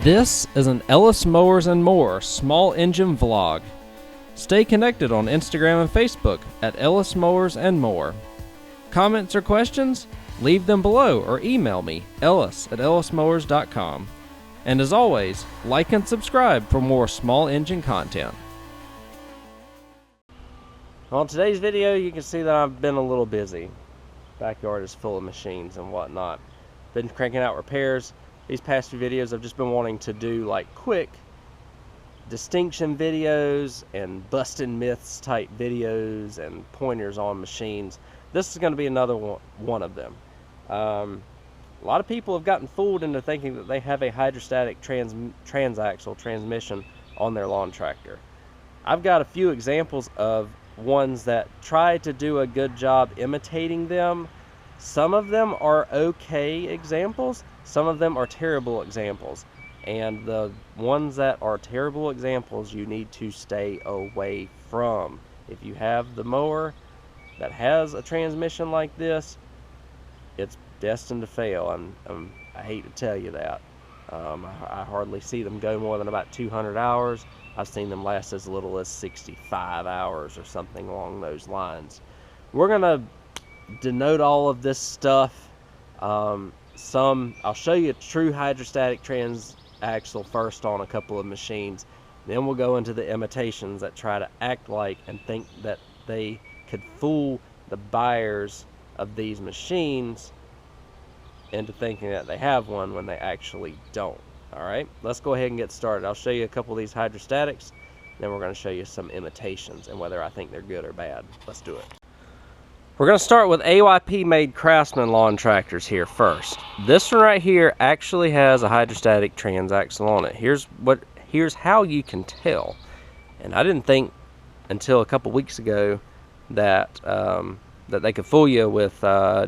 This is an Ellis Mowers and More small engine vlog. Stay connected on Instagram and Facebook at Ellis Mowers and More. Comments or questions? Leave them below or email me, ellis@ellismowers.com. And as always, like and subscribe for more small engine content. On today's video, you can see that I've been a little busy. Backyard is full of machines and whatnot. Been cranking out repairs. These past few videos I've just been wanting to do like quick distinction videos and busting myths type videos and pointers on machines. This is going to be another one of them. A lot of people have gotten fooled into thinking that they have a hydrostatic transaxle transmission on their lawn tractor. I've got a few examples of ones that try to do a good job imitating them. Some of them are okay examples, some of them are terrible examples, and the ones that are terrible examples you need to stay away from. If you have the mower that has a transmission like this, it's destined to fail. I hate to tell you that. I hardly see them go more than about 200 hours. I've seen them last as little as 65 hours or something along those lines. We're gonna denote all of this stuff. I'll show you a true hydrostatic transaxle first on a couple of machines. Then we'll go into the imitations that try to act like and think that they could fool the buyers of these machines into thinking that they have one when they actually don't. Alright, let's go ahead and get started. I'll show you a couple of these hydrostatics, then we're going to show you some imitations and whether I think they're good or bad. Let's do it. We're going to start with AYP made Craftsman lawn tractors here first. This one right here actually has a hydrostatic transaxle on it. Here's how you can tell. And I didn't think until a couple weeks ago that that they could fool you with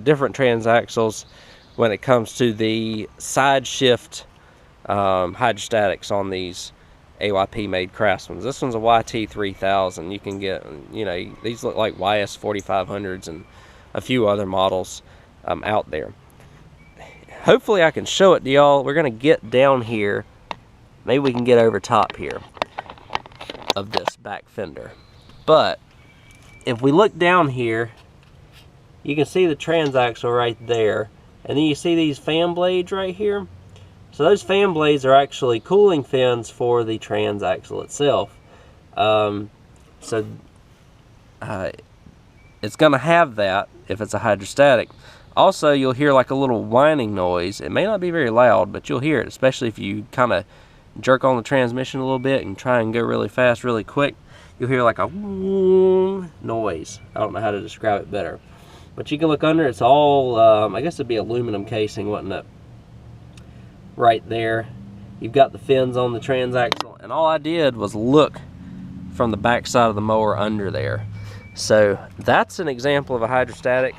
different transaxles when it comes to the side shift hydrostatics on these AYP made Craftsmen. This one's a YT3000. You can get, you know, these look like YS4500s and a few other models out there. Hopefully I can show it to y'all. We're gonna get down here. Maybe we can get over top here of this back fender. But if we look down here, you can see the transaxle right there, and then you see these fan blades right here. So those fan blades are actually cooling fins for the transaxle itself. It's going to have that if it's a hydrostatic. Also, you'll hear like a little whining noise. It may not be very loud, but you'll hear it, especially if you kind of jerk on the transmission a little bit and try and go really fast, really quick. You'll hear like a noise. I don't know how to describe it better. But you can look under. It's all, I guess it'd be aluminum casing, wouldn't it? Right there, you've got the fins on the transaxle, and all I did was look from the back side of the mower under there. So that's an example of a hydrostatic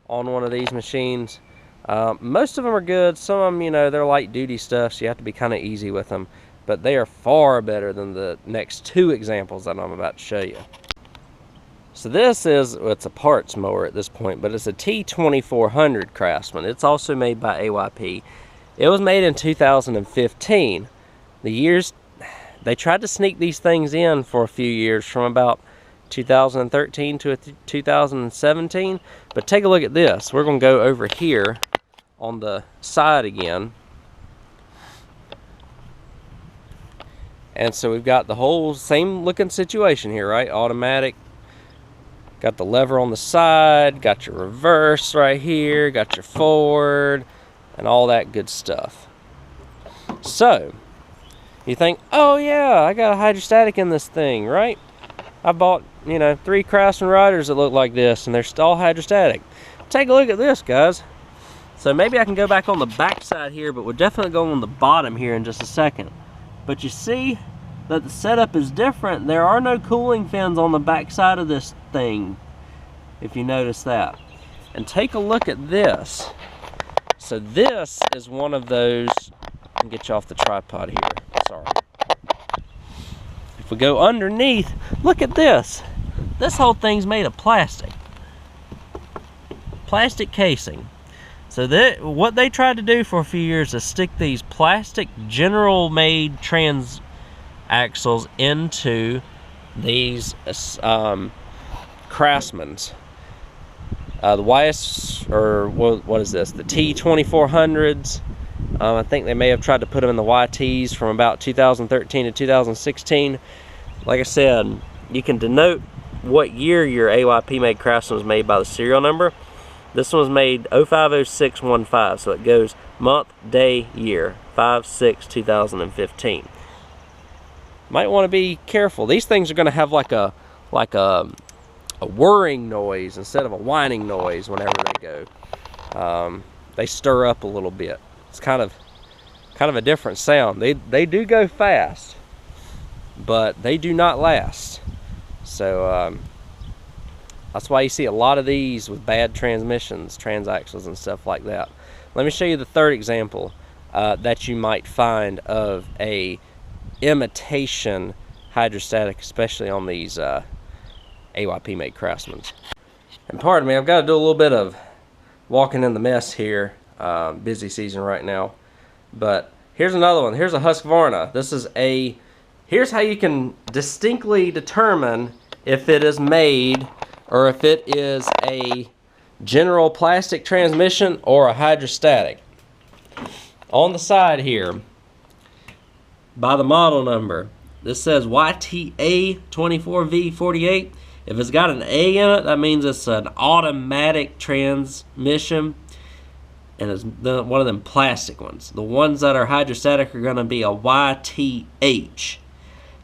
on one of these machines. Most of them are good. Some of them, you know, they're light duty stuff, so you have to be kind of easy with them, but they are far better than the next two examples that I'm about to show you. So this is, well, it's a parts mower at this point, but it's a T2400 Craftsman. It's also made by AYP. It was made in 2015. They tried to sneak these things in for a few years, from about 2013 to 2017. But take a look at this. We're going to go over here on the side again. And so we've got the whole same looking situation here, right? Automatic. Got the lever on the side, got your reverse right here, got your forward, and all that good stuff. So, you think, oh yeah, I got a hydrostatic in this thing, right? I bought, you know, 3 Craftsman riders that look like this, and they're all hydrostatic. Take a look at this, guys. So maybe I can go back on the back side here, but we'll definitely go on the bottom here in just a second. But you see that the setup is different. There are no cooling fins on the back side of this thing, if you notice that. And take a look at this. So this is one of those, I'll get you off the tripod here, sorry. If we go underneath, look at this. This whole thing's made of plastic. Plastic casing. So what they tried to do for a few years is stick these plastic General made trans axles into these Craftsman's. The YS, or what is this? The T2400s. I think they may have tried to put them in the YTs from about 2013 to 2016. Like I said, you can denote what year your AYP made Craftsman was made by the serial number. This one was made 050615, so it goes month, day, year, 5/6/2015. Might want to be careful. These things are going to have like a whirring noise instead of a whining noise whenever they go. They stir up a little bit. It's kind of a different sound. They do go fast, but they do not last. So that's why you see a lot of these with bad transmissions, transaxles and stuff like that. Let me show you the third example that you might find of a imitation hydrostatic, especially on these AYP made Craftsman's. And pardon me, I've got to do a little bit of walking in the mess here. Busy season right now. But here's another one. Here's a Husqvarna. Here's how you can distinctly determine if it is made, or if it is a general plastic transmission or a hydrostatic. On the side here, by the model number, this says YTA24V48. If it's got an A in it, that means it's an automatic transmission, and it's one of them plastic ones. The ones that are hydrostatic are going to be a YTH.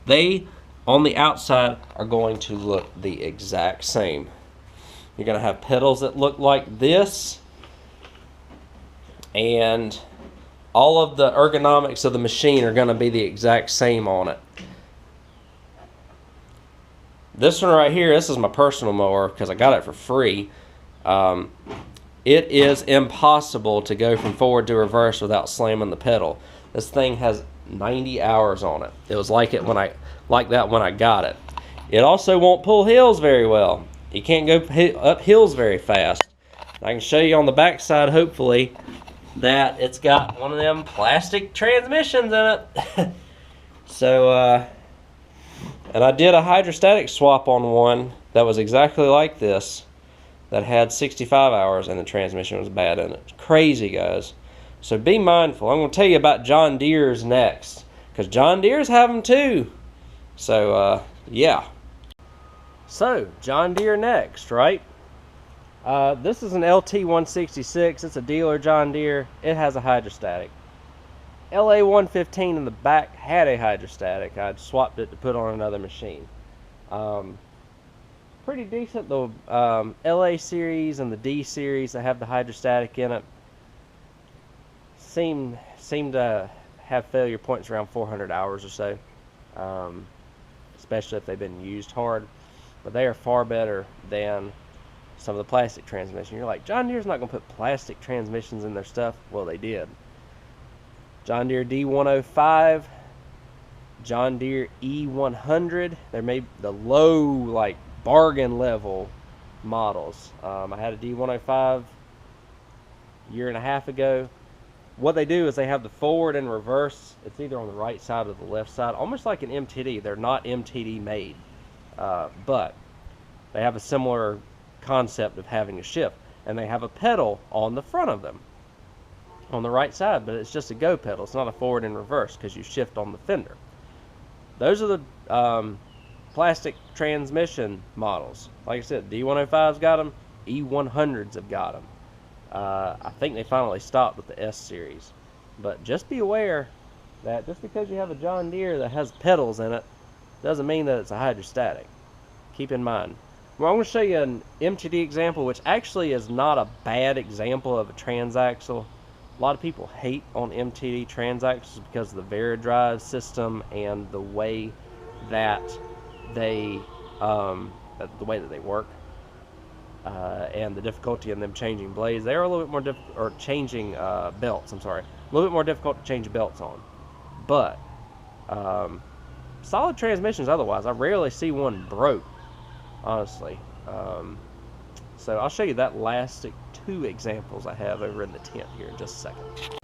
They, on the outside, are going to look the exact same. You're going to have pedals that look like this, and all of the ergonomics of the machine are going to be the exact same on it. This one right here, this is my personal mower because I got it for free. It is impossible to go from forward to reverse without slamming the pedal. This thing has 90 hours on it. It was like that when I got it. It also won't pull hills very well. You can't go up hills very fast. I can show you on the back side, hopefully, that it's got one of them plastic transmissions in it. So, and I did a hydrostatic swap on one that was exactly like this, that had 65 hours and the transmission was bad in it. Crazy, guys. So be mindful. I'm going to tell you about John Deere's next, because John Deere's have them too. So, yeah. So, John Deere next, right? This is an LT166. It's a dealer John Deere. It has a hydrostatic. LA115 in the back had a hydrostatic. I swapped it to put on another machine. Pretty decent. The LA series and the D series that have the hydrostatic in it seem to have failure points around 400 hours or so, especially if they've been used hard. But they are far better than some of the plastic transmissions. You're like, John Deere's not going to put plastic transmissions in their stuff. Well, they did. John Deere D105, John Deere E100. They're maybe the low, like, bargain level models. I had a D105 a year and a half ago. What they do is they have the forward and reverse. It's either on the right side or the left side, almost like an MTD. They're not MTD made, but they have a similar concept of having a shift, and they have a pedal on the front of them on the right side, but it's just a go pedal. It's not a forward and reverse because you shift on the fender. Those are the plastic transmission models. Like I said, D105's got them, E100s have got them. I think they finally stopped with the S series. But just be aware that just because you have a John Deere that has pedals in it doesn't mean that it's a hydrostatic. Keep in mind. Well, I'm going to show you an MTD example, which actually is not a bad example of a transaxle. A lot of people hate on MTD transaxles because of the Veridrive system and the way that they work, and the difficulty in them changing blades. They are a little bit more changing belts. I'm sorry, a little bit more difficult to change belts on, but solid transmissions otherwise. I rarely see one broke, honestly. So So I'll show you that last two examples I have over in the tent here in just a second.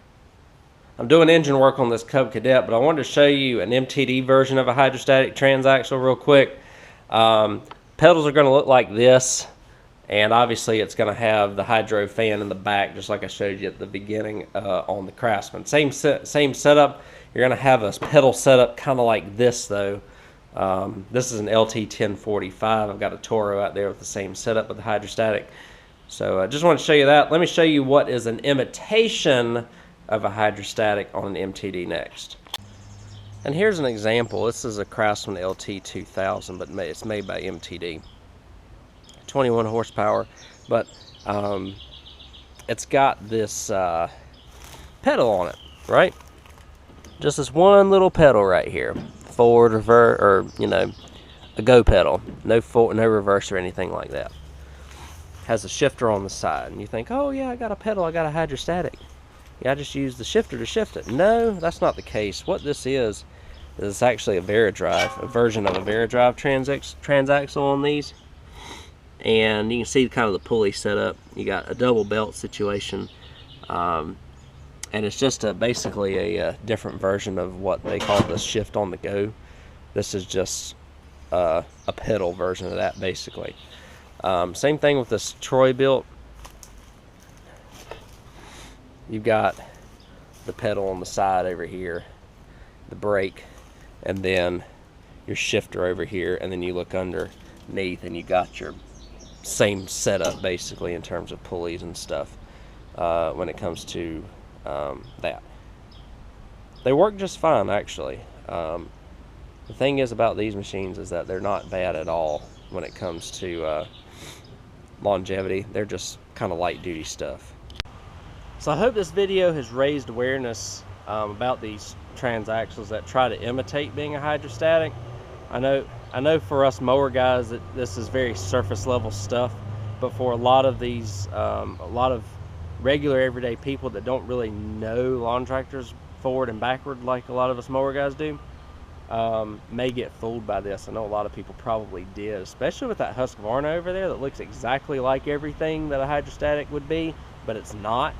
I'm doing engine work on this Cub Cadet, but I wanted to show you an MTD version of a hydrostatic transaxle real quick. Pedals are going to look like this, and obviously it's going to have the hydro fan in the back, just like I showed you at the beginning on the Craftsman. Same setup. You're going to have a pedal setup kind of like this, though. This is an LT 1045. I've got a Toro out there with the same setup with the hydrostatic. So I just want to show you that. Let me show you what is an imitation of a hydrostatic on an MTD next. And here's an example. This is a Craftsman LT 2000, but it's made by MTD. 21 horsepower, but it's got this pedal on it, right? Just this one little pedal right here. Forward, reverse, or a go pedal. No forward, no reverse or anything like that. Has a shifter on the side, and you think, oh yeah, I got a pedal, I got a hydrostatic. Yeah, I just use the shifter to shift it. No, that's not the case. What this is actually a Veridrive, a version of a Veridrive transaxle on these. And you can see kind of the pulley setup. You got a double belt situation. And it's just basically a different version of what they call the shift on the go. This is just a pedal version of that, basically. Same thing with this Troy built. You've got the pedal on the side over here, the brake, and then your shifter over here, and then you look underneath and you got your same setup basically in terms of pulleys and stuff when it comes to that. They work just fine, actually. The thing is about these machines is that they're not bad at all when it comes to longevity. They're just kind of light duty stuff. So I hope this video has raised awareness about these transaxles that try to imitate being a hydrostatic. I know for us mower guys that this is very surface level stuff, but for a lot of these, a lot of regular everyday people that don't really know lawn tractors forward and backward like a lot of us mower guys do, may get fooled by this. I know a lot of people probably did, especially with that Husqvarna over there that looks exactly like everything that a hydrostatic would be, but it's not.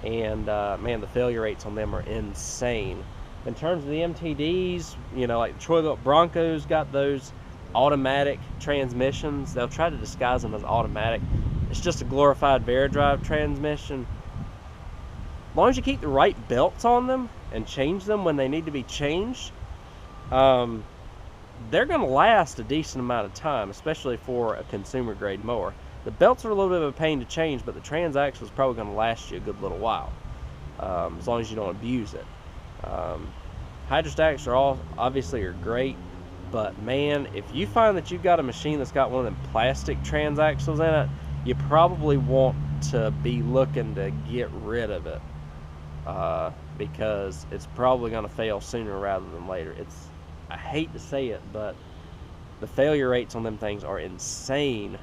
And man, the failure rates on them are insane. In terms of the MTDs, like the Troy built Broncos got those automatic transmissions. They'll try to disguise them as automatic. It's just a glorified Veridrive transmission. As long as you keep the right belts on them and change them when they need to be changed, they're going to last a decent amount of time, especially for a consumer grade mower. The belts are a little bit of a pain to change, but the transaxle is probably going to last you a good little while, as long as you don't abuse it. Hydrostatics obviously are great, but man, if you find that you've got a machine that's got one of them plastic transaxles in it, you probably want to be looking to get rid of it, because it's probably going to fail sooner rather than later. I hate to say it, but the failure rates on them things are insane.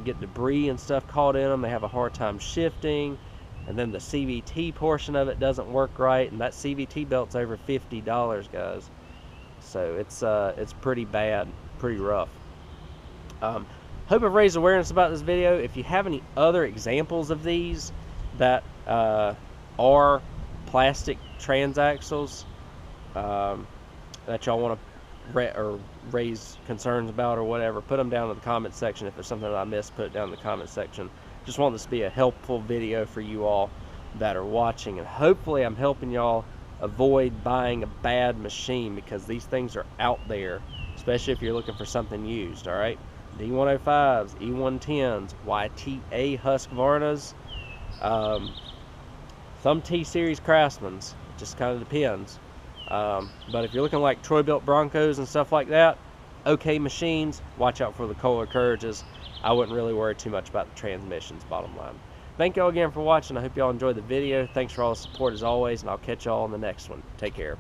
Get debris and stuff caught in them. They have a hard time shifting, and then the CVT portion of it doesn't work right, and that CVT belt's over $50, guys. So it's pretty bad, pretty rough. Hope I've raised awareness about this video. If you have any other examples of these that are plastic transaxles that y'all want to raise concerns about or whatever, put them down in the comment section. If there's something that I missed, put it down in the comment section. Just want this to be a helpful video for you all that are watching, and hopefully I'm helping y'all avoid buying a bad machine, because these things are out there, especially if you're looking for something used. All right, D105s, E110s, YTA Husqvarnas, some T-Series Craftsmans. It just kind of depends. But if you're looking like Troy built Broncos and stuff like that, okay machines, watch out for the Kohler Courages. I wouldn't really worry too much about the transmissions, bottom line. Thank y'all again for watching. I hope y'all enjoyed the video. Thanks for all the support as always, and I'll catch y'all on the next one. Take care.